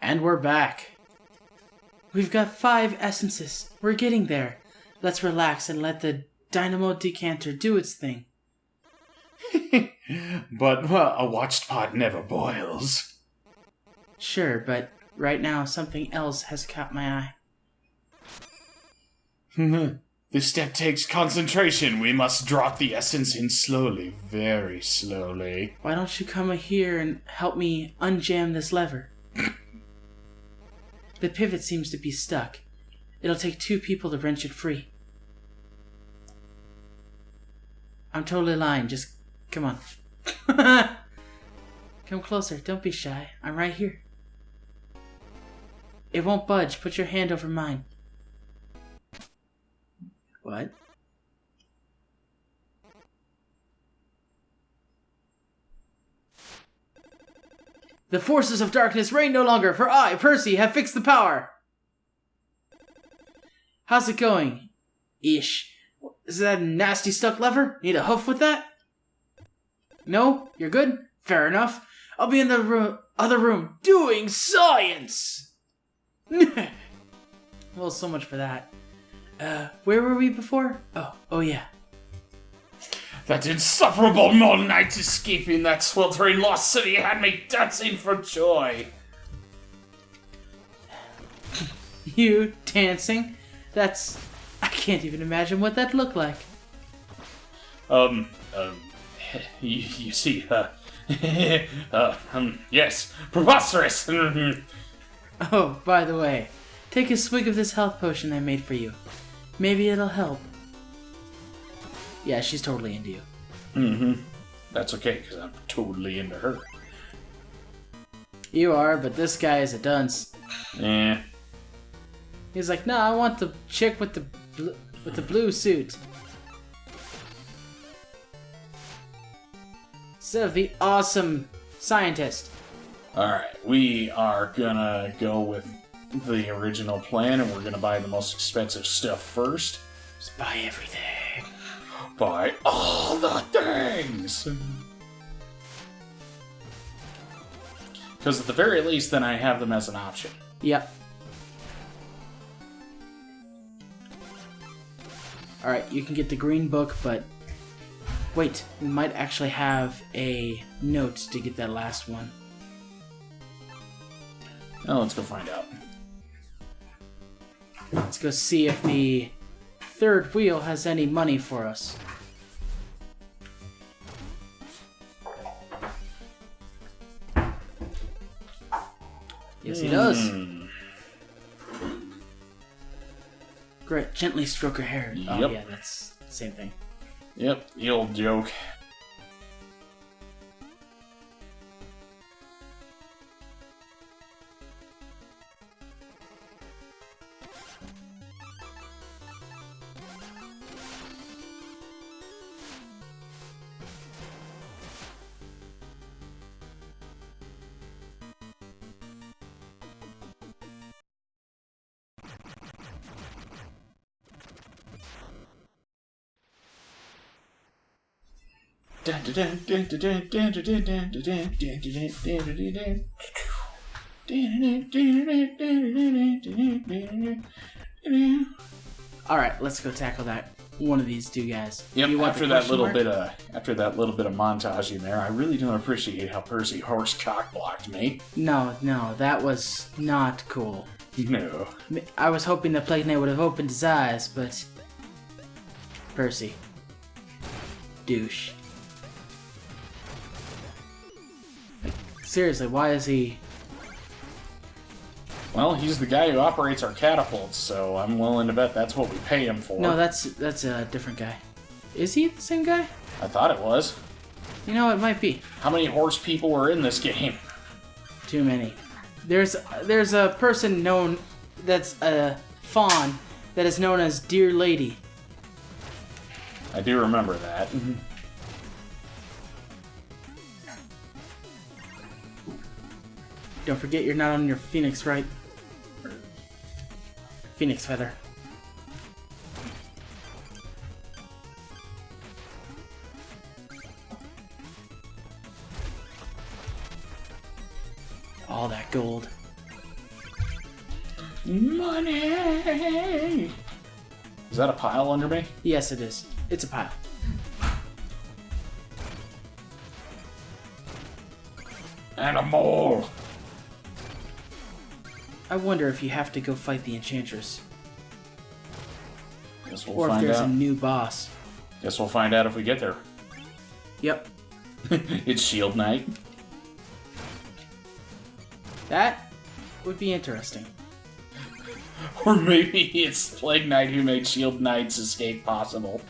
And we're back. We've got 5 essences. We're getting there. Let's relax and let the dynamo decanter do its thing. But a watched pot never boils. Sure, but right now something else has caught my eye. This step takes concentration. We must drop the essence in slowly, very slowly. Why don't you come here and help me unjam this lever? The pivot seems to be stuck. It'll take 2 people to wrench it free. I'm totally lying. Just come on. Come closer. Don't be shy. I'm right here. It won't budge. Put your hand over mine. What? The forces of darkness reign no longer, for I, Percy, have fixed the power! How's it going? Ish. Is that a nasty stuck lever? Need a hoof with that? No? You're good? Fair enough. I'll be in the other room doing science! Well, so much for that. Where were we before? Oh yeah. That insufferable Mole Knight escaping that sweltering lost city had me dancing for joy. You dancing? I can't even imagine what that looked like. You see, yes, preposterous. Oh, by the way, take a swig of this health potion I made for you. Maybe it'll help. Yeah, she's totally into you. Mm-hmm. That's okay, because I'm totally into her. You are, but this guy is a dunce. Yeah. He's like, no, I want the chick with the blue suit. Instead of the awesome scientist. Alright, we are gonna go with the original plan, and we're gonna buy the most expensive stuff first. Just buy everything. Buy all the things! Because at the very least, then I have them as an option. Yep. Alright, you can get the green book, but... Wait, we might actually have a note to get that last one. Oh, let's go find out. Let's go see if the third wheel has any money for us. Yes, he does. Great, gently stroke her hair. Yep. Oh yeah, that's the same thing. Yep, the old joke. Alright, let's go tackle that one of these 2 guys. Yep, after that little bit of montaging there, I really don't appreciate how Percy horse cock blocked me. No, that was not cool. No. I was hoping the Plague Knight would have opened his eyes, but... Percy. Douche. Seriously, why is he... Well, he's the guy who operates our catapults, so I'm willing to bet that's what we pay him for. No, that's a different guy. Is he the same guy? I thought it was. You know, it might be. How many horse people were in this game? Too many. There's a person known that's a fawn that is known as Dear Lady. I do remember that. Mm-hmm. Don't forget you're not on your phoenix, right? Phoenix feather. All that gold. Money! Is that a pile under me? Yes, it is. It's a pile. And a mole! I wonder if you have to go fight the Enchantress. Guess we'll Or if find there's out. a new boss. Guess we'll find out if we get there. Yep. It's Shield Knight. That would be interesting. Or maybe it's Plague Knight who made Shield Knight's escape possible.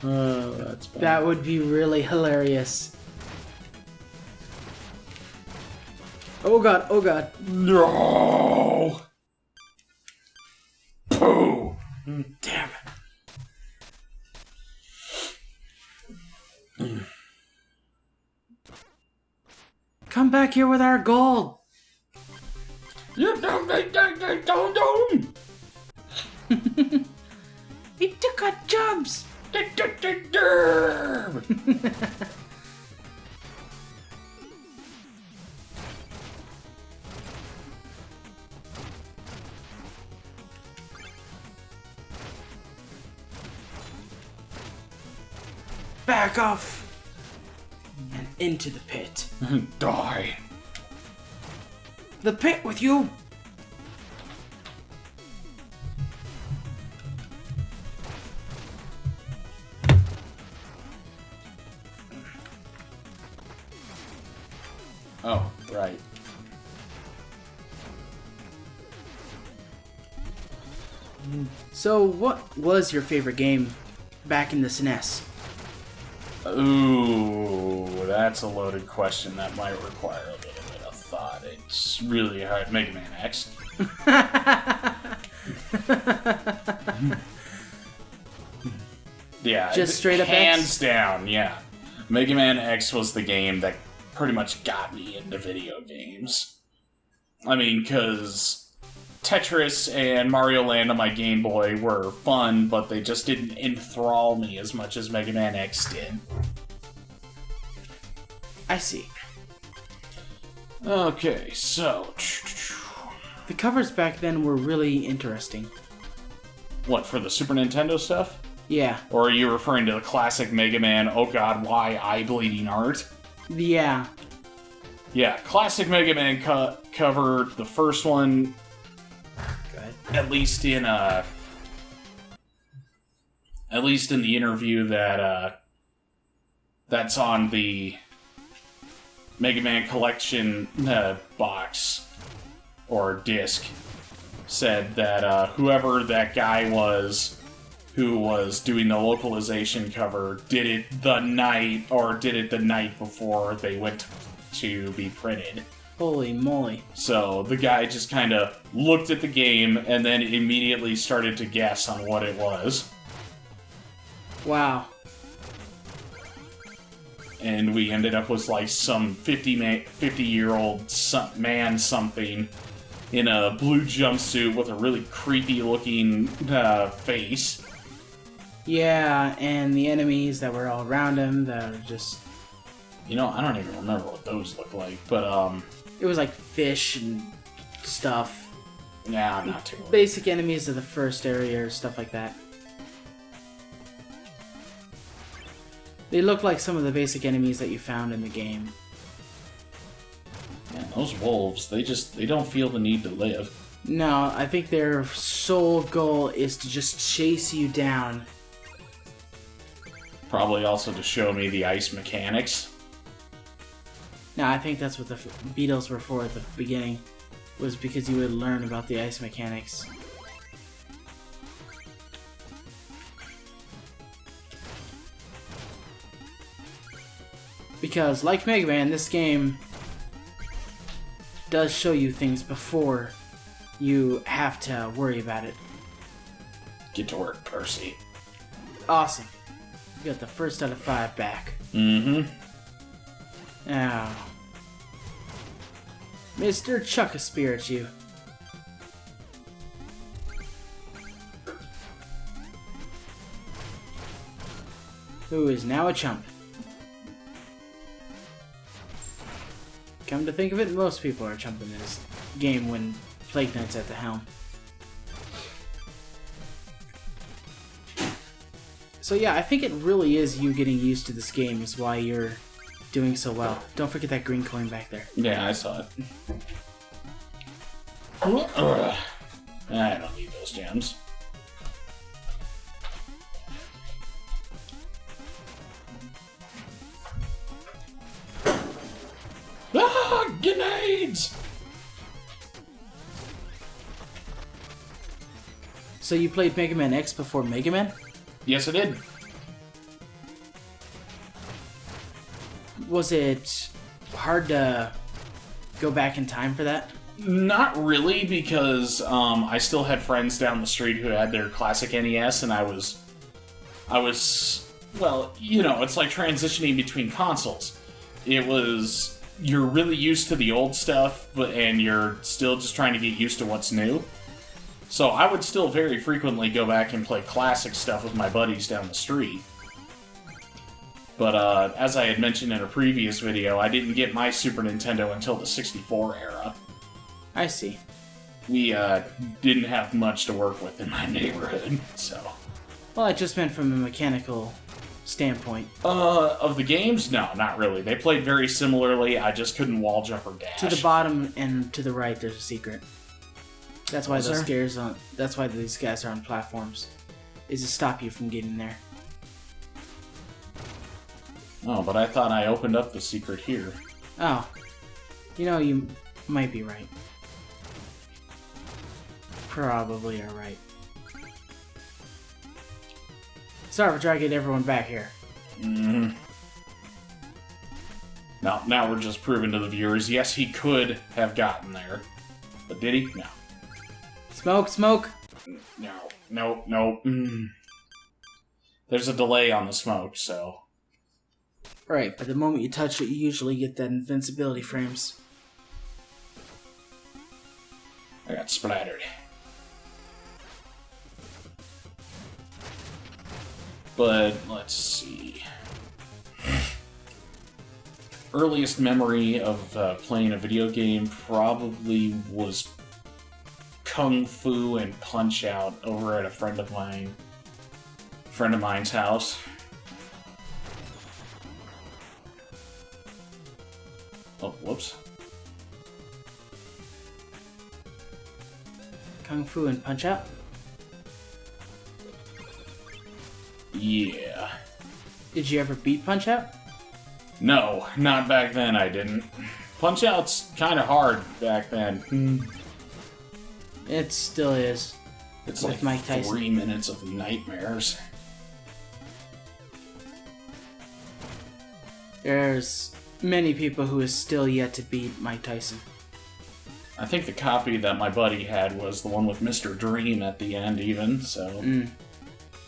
Oh, that's funny. That would be really hilarious. Oh god, oh god. No! Pooh! Damn it. Come back here with our gold. Don't! He took our jobs. Back off. And into the pit. Die. The pit with you. Oh, right. So, what was your favorite game back in the SNES? Ooh, that's a loaded question. That might require a little bit of thought. It's really hard. Mega Man X. Yeah, Just straight up hands X? down, yeah. Mega Man X was the game that pretty much got me into video games. I mean, because Tetris and Mario Land on my Game Boy were fun, but they just didn't enthrall me as much as Mega Man X did. I see. Okay, so... The covers back then were really interesting. What, for the Super Nintendo stuff? Yeah. Or are you referring to the classic Mega Man, oh god, why eye-bleeding art? Yeah. Yeah, classic Mega Man cover, the first one, Good. at least in the interview that that's on the Mega Man Collection box or disc, said that whoever that guy was who was doing the localization cover did it the night before they went to be printed. Holy moly. So the guy just kind of looked at the game and then immediately started to guess on what it was. Wow. And we ended up with like some 50-year-old man something in a blue jumpsuit with a really creepy looking face. Yeah, and the enemies that were all around him that were just... You know, I don't even remember what those look like, but It was like fish and stuff. yeah, I'm not too worried. Basic enemies of the first area or stuff like that. They look like some of the basic enemies that you found in the game. Yeah, those wolves, they don't feel the need to live. No, I think their sole goal is to just chase you down. Probably also to show me the ice mechanics. No, I think that's what the Beatles were for at the beginning. Was because you would learn about the ice mechanics. Because, like Mega Man, this game does show you things before you have to worry about it. Get to work, Percy. Awesome. You got the first out of 5 back. Mm-hmm. Now, Mr. Chuck-a-Spear at you. Who is now a chump. Come to think of it, most people are chumping this game when Plague Knight's at the helm. So yeah, I think it really is you getting used to this game is why you're doing so well. Don't forget that green coin back there. Yeah, I saw it. I don't need those gems. Ah, grenades! So you played Mega Man X before Mega Man? Yes, I did. Was it hard to go back in time for that? Not really, because I still had friends down the street who had their classic NES, and I was, well, you know, it's like transitioning between consoles. You're really used to the old stuff, and you're still just trying to get used to what's new. So I would still very frequently go back and play classic stuff with my buddies down the street. But as I had mentioned in a previous video, I didn't get my Super Nintendo until the 64 era. I see. We didn't have much to work with in my neighborhood, so... Well, I just meant from a mechanical standpoint. Of the games? No, not really. They played very similarly, I just couldn't wall jump or dash. To the bottom and to the right, there's a secret. That's why that's why these guys are on platforms. Is to stop you from getting there. Oh, but I thought I opened up the secret here. Oh. You know, you might be right. Probably are right. Sorry for trying to get everyone back here. Mm-hmm. Now we're just proving to the viewers, yes, he could have gotten there. But did he? No. Smoke, smoke! No. There's a delay on the smoke, so... Right, but the moment you touch it, you usually get that invincibility frames. I got splattered. But, let's see... Earliest memory of playing a video game probably was Kung Fu and Punch-Out over at a friend of mine's house. Oh, whoops. Kung Fu and Punch-Out? Yeah. Did you ever beat Punch-Out? No, not back then I didn't. Punch-Out's kinda hard back then. It still is. It's with like Mike Tyson. 3 minutes of nightmares. There's many people who is still yet to beat Mike Tyson. I think the copy that my buddy had was the one with Mr. Dream at the end even, so...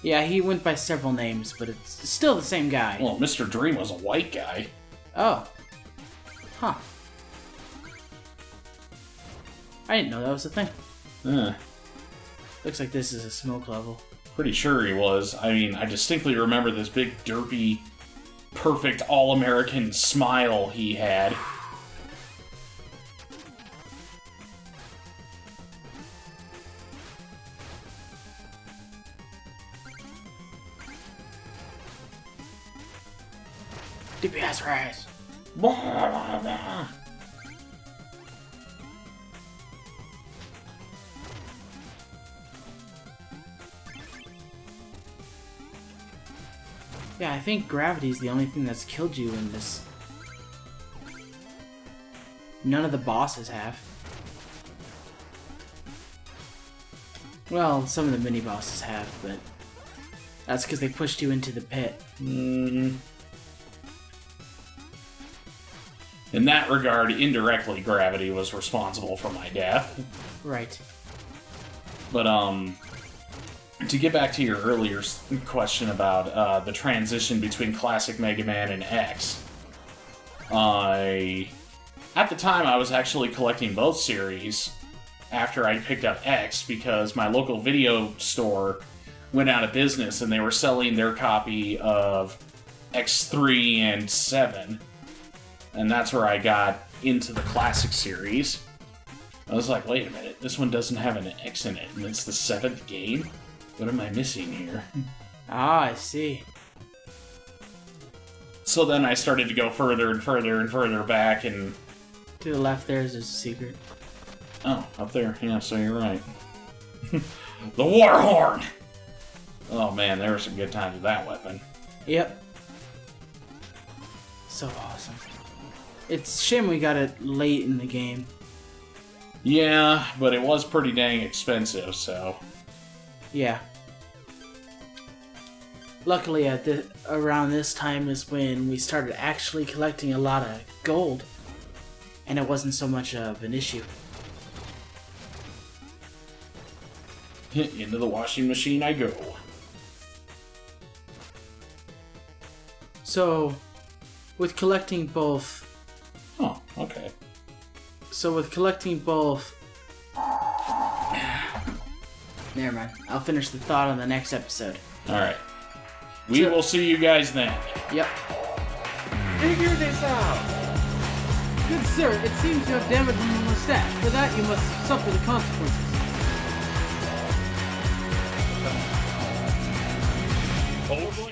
Yeah, he went by several names, but it's still the same guy. Well, Mr. Dream was a white guy. Oh. Huh. I didn't know that was a thing. Looks like this is a smoke level. Pretty sure he was. I mean, I distinctly remember this big, derpy, perfect, all-American smile he had. DPS rise! Yeah, I think gravity is the only thing that's killed you in this. None of the bosses have. Well, some of the mini-bosses have, but that's because they pushed you into the pit. In that regard, indirectly, gravity was responsible for my death. Right. But, to get back to your earlier question about the transition between classic Mega Man and X, at the time I was actually collecting both series after I picked up X because my local video store went out of business and they were selling their copy of X3 and 7. And that's where I got into the classic series. I was like, wait a minute, this one doesn't have an X in it, and it's the 7th game? What am I missing here? Ah, I see. So then I started to go further and further and further back, and... To the left there's a secret. Oh, up there. Yeah, so you're right. The War Horn! Oh man, there were some good times with that weapon. Yep. So awesome. It's a shame we got it late in the game. Yeah, but it was pretty dang expensive, so... Yeah. Luckily, around this time is when we started actually collecting a lot of gold. And it wasn't so much of an issue. Into the washing machine I go. So, with collecting both... Oh, okay. So with collecting both... Never mind. I'll finish the thought on the next episode. Alright. We will see you guys then. Yep. Figure this out! Good sir, it seems you have damage on your mustache. For that, you must suffer the consequences. Totally.